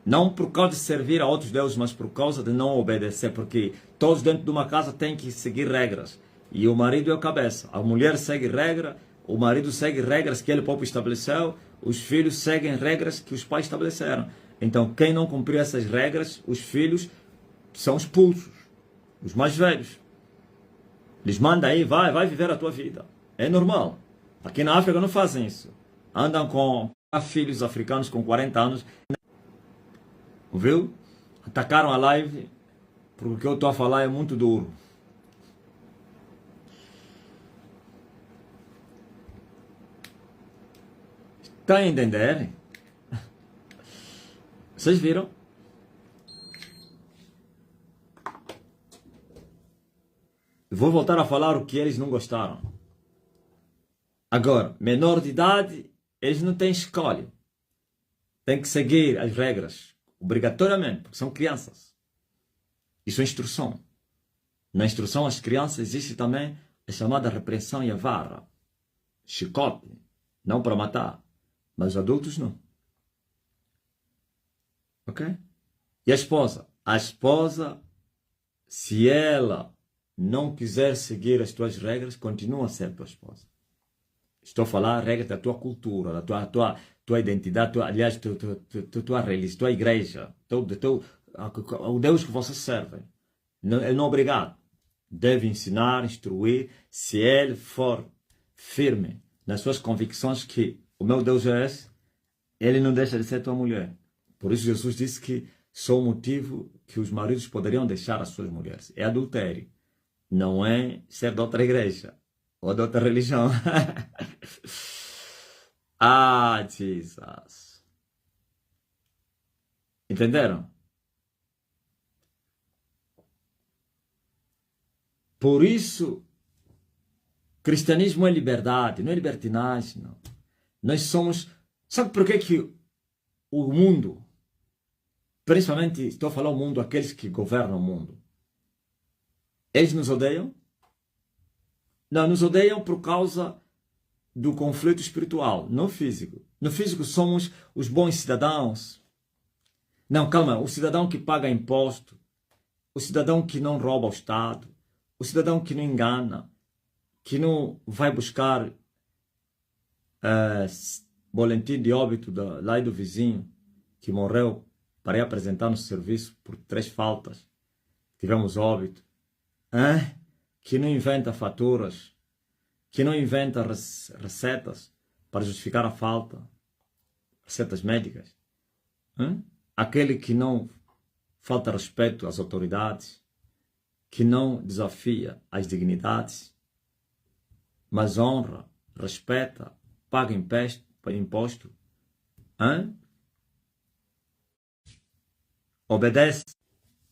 Não por causa de servir a outros deuses, mas por causa de não obedecer, porque todos dentro de uma casa têm que seguir regras. E o marido é a cabeça. A mulher segue regra, o marido segue regras que ele próprio estabeleceu, os filhos seguem regras que os pais estabeleceram. Então, quem não cumprir essas regras, os filhos são expulsos. Os mais velhos. Lhes manda aí, vai viver a tua vida. É normal. Aqui na África não fazem isso. Andam com filhos africanos com 40 anos. Viu? Atacaram a live porque o que eu estou a falar é muito duro. Está a entender? Vocês viram? Vou voltar a falar o que eles não gostaram. Agora, menor de idade, eles não têm escolha. Tem que seguir as regras, obrigatoriamente, porque são crianças. Isso é instrução. Na instrução às crianças existe também a chamada repreensão e a vara. Chicote, não para matar, mas os adultos não. Ok? E a esposa? A esposa, se ela não quiser seguir as tuas regras, continua a ser tua esposa. Estou a falar regras da tua cultura, da tua identidade, aliás, tua religião, tua igreja, o Deus que você serve. Ele não é obrigado. Deve ensinar, instruir, se ele for firme nas suas convicções que o meu Deus é esse, ele não deixa de ser tua mulher. Por isso Jesus disse que só o motivo que os maridos poderiam deixar as suas mulheres é adultério. Não é ser de outra igreja ou de outra religião. Ah, Jesus. Entenderam? Por isso, cristianismo é liberdade, não é libertinagem, não. Nós somos... Sabe por que o mundo, principalmente, estou a falar o mundo, aqueles que governam o mundo, eles nos odeiam? Não, nos odeiam por causa do conflito espiritual, não físico. No físico somos os bons cidadãos. Não, calma, o cidadão que paga imposto, o cidadão que não rouba o Estado, o cidadão que não engana, que não vai buscar boletim de óbito lá do vizinho, que morreu para ir apresentar no serviço por 3 faltas. Tivemos óbito. Que não inventa faturas, que não inventa receitas para justificar a falta, receitas médicas. Aquele que não falta respeito às autoridades, que não desafia as dignidades, mas honra, respeita, paga imposto, obedece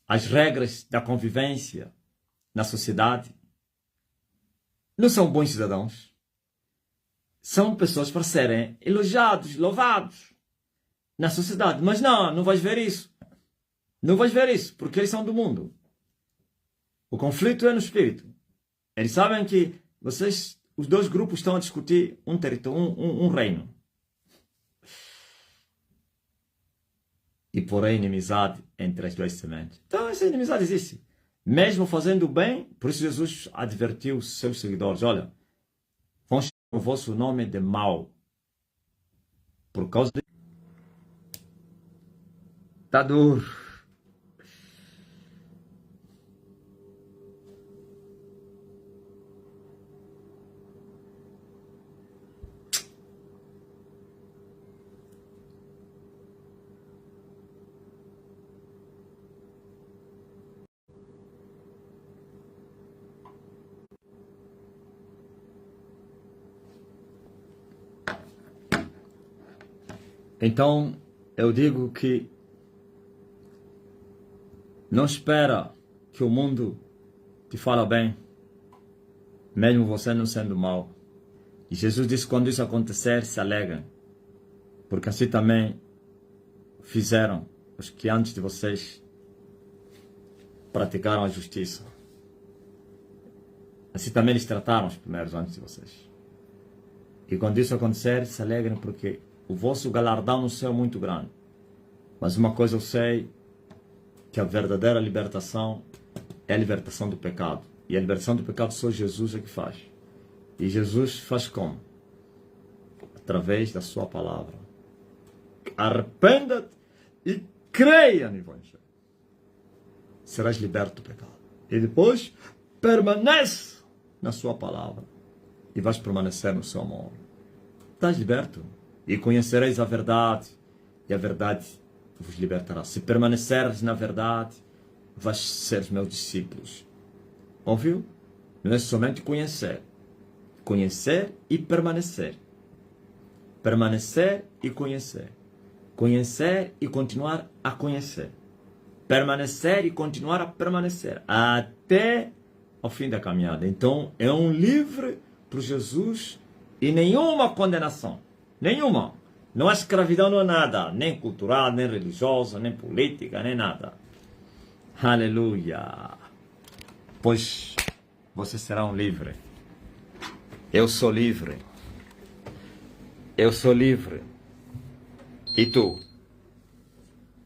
às regras da convivência na sociedade, não são bons cidadãos. São pessoas para serem elogiados, louvados na sociedade. Mas não vais ver isso. Não vais ver isso, porque eles são do mundo. O conflito é no espírito. Eles sabem que vocês, os dois grupos, estão a discutir um território, um reino. E porém inimizade entre as duas sementes. Então essa inimizade existe. Mesmo fazendo bem, por isso Jesus advertiu os seus seguidores, olha, vão chamar o vosso nome de mal. Por causa de... Tá duro. Então, eu digo que não espera que o mundo te fale bem, mesmo você não sendo mal. E Jesus disse que quando isso acontecer, se alegrem, porque assim também fizeram os que antes de vocês praticaram a justiça. Assim também eles trataram os primeiros antes de vocês. E quando isso acontecer, se alegrem, porque o vosso galardão no céu é muito grande. Mas uma coisa eu sei, que a verdadeira libertação é a libertação do pecado. E a libertação do pecado só Jesus é que faz. E Jesus faz como? Através da sua palavra. Arrependa-te e creia no Evangelho. Serás liberto do pecado. E depois permanece na sua palavra. E vais permanecer no seu amor. Estás liberto. E conhecereis a verdade, e a verdade vos libertará. Se permaneceres na verdade, vais ser meus discípulos. Ouviu? Não é somente conhecer. Conhecer e permanecer. Permanecer e conhecer. Conhecer e continuar a conhecer. Permanecer e continuar a permanecer. Até ao fim da caminhada. Então, é um livre para Jesus e nenhuma condenação. Nenhuma. Não há escravidão, não há nada. Nem cultural, nem religiosa, nem política, nem nada. Aleluia. Pois você será um livre. Eu sou livre. Eu sou livre. E tu?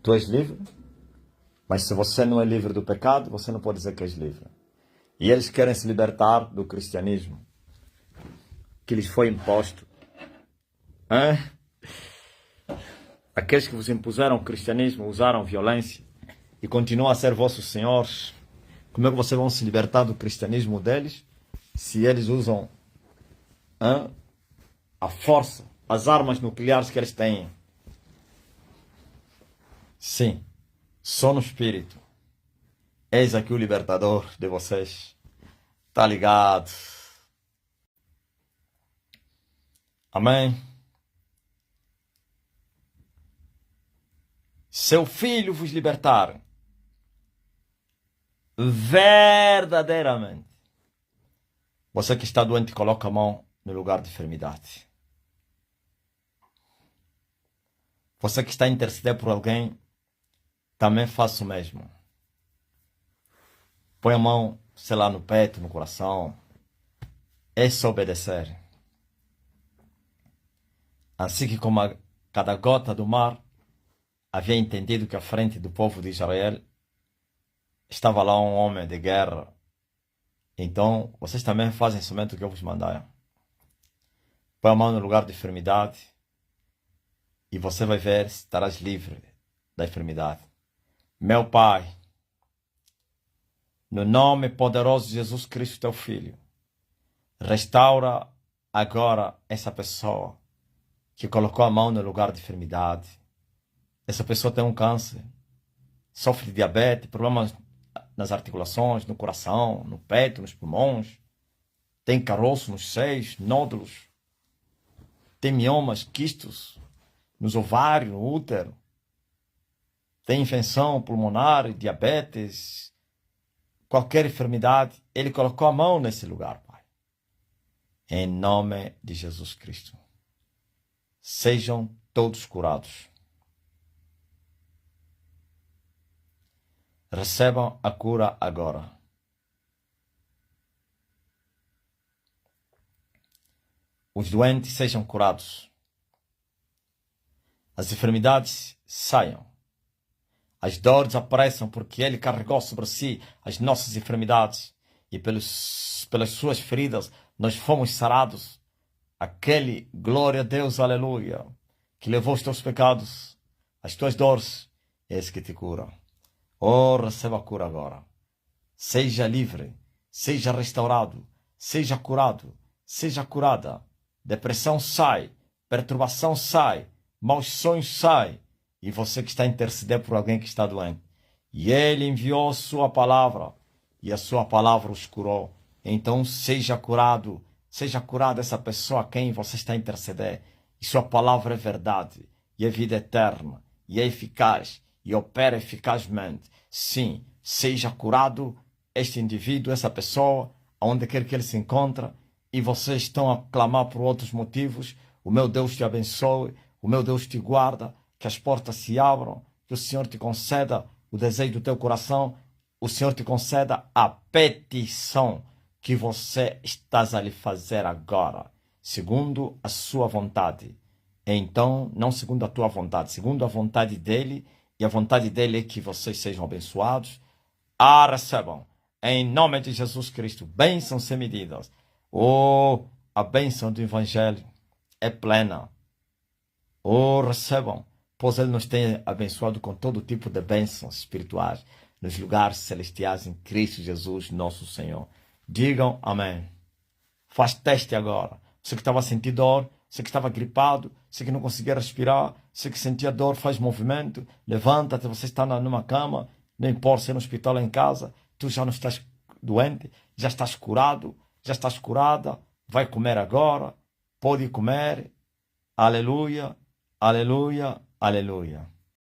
Tu és livre? Mas se você não é livre do pecado, você não pode dizer que és livre. E eles querem se libertar do cristianismo que lhes foi imposto. Aqueles que vos impuseram o cristianismo usaram violência e continuam a ser vossos senhores. Como é que vocês vão se libertar do cristianismo deles se eles usam a força, as armas nucleares que eles têm? Sim, só no Espírito. Eis aqui o libertador de vocês. Tá ligado? Amém? Seu Filho vos libertar, verdadeiramente. Você que está doente, coloca a mão no lugar de enfermidade. Você que está a interceder por alguém, também faça o mesmo. Põe a mão, sei lá, no peito, no coração. É só obedecer. Assim que como cada gota do mar havia entendido que à frente do povo de Israel estava lá um homem de guerra. Então, vocês também fazem somente o que eu vos mandar. Põe a mão no lugar de enfermidade e você vai ver se estarás livre da enfermidade. Meu Pai, no nome poderoso de Jesus Cristo, teu Filho, restaura agora essa pessoa que colocou a mão no lugar de enfermidade. Essa pessoa tem um câncer, sofre de diabetes, problemas nas articulações, no coração, no peito, nos pulmões, tem caroço nos seios, nódulos, tem miomas, quistos nos ovários, no útero, tem infecção pulmonar, diabetes, qualquer enfermidade, ele colocou a mão nesse lugar, Pai. Em nome de Jesus Cristo. Sejam todos curados. Recebam a cura agora. Os doentes sejam curados. As enfermidades saiam. As dores apareçam porque Ele carregou sobre si as nossas enfermidades. E pelas suas feridas nós fomos sarados. Aquele, glória a Deus, aleluia, que levou os teus pecados, as tuas dores, é esse que te cura. Oh, receba a cura agora. Seja livre, seja restaurado, seja curado, seja curada. Depressão sai, perturbação sai, maus sonhos sai. E você que está a interceder por alguém que está doente. E Ele enviou a sua palavra, e a sua palavra os curou. Então seja curado. Seja curada essa pessoa a quem você está a interceder. E sua palavra é verdade. E é vida eterna. E é eficaz. E opera eficazmente. Sim, seja curado este indivíduo, essa pessoa, aonde quer que ele se encontre. E vocês estão a clamar por outros motivos. O meu Deus te abençoe. O meu Deus te guarda. Que as portas se abram. Que o Senhor te conceda o desejo do teu coração. O Senhor te conceda a petição que você está a lhe fazer agora, segundo a sua vontade. Então, não segundo a tua vontade, segundo a vontade dele, e a vontade dele é que vocês sejam abençoados. Recebam, em nome de Jesus Cristo, bênçãos sem medidas. Oh, a bênção do Evangelho é plena. Oh, recebam, pois Ele nos tem abençoado com todo tipo de bênçãos espirituais, nos lugares celestiais em Cristo Jesus, nosso Senhor. Digam amém. Faz teste agora. Você que estava a sentir dor, você que estava gripado, você que não conseguia respirar, você que sentia dor, faz movimento, levanta-te, você está numa cama, não importa se é no hospital ou em casa, tu já não estás doente, já estás curado, já estás curada, vai comer agora, pode comer, aleluia, aleluia, aleluia.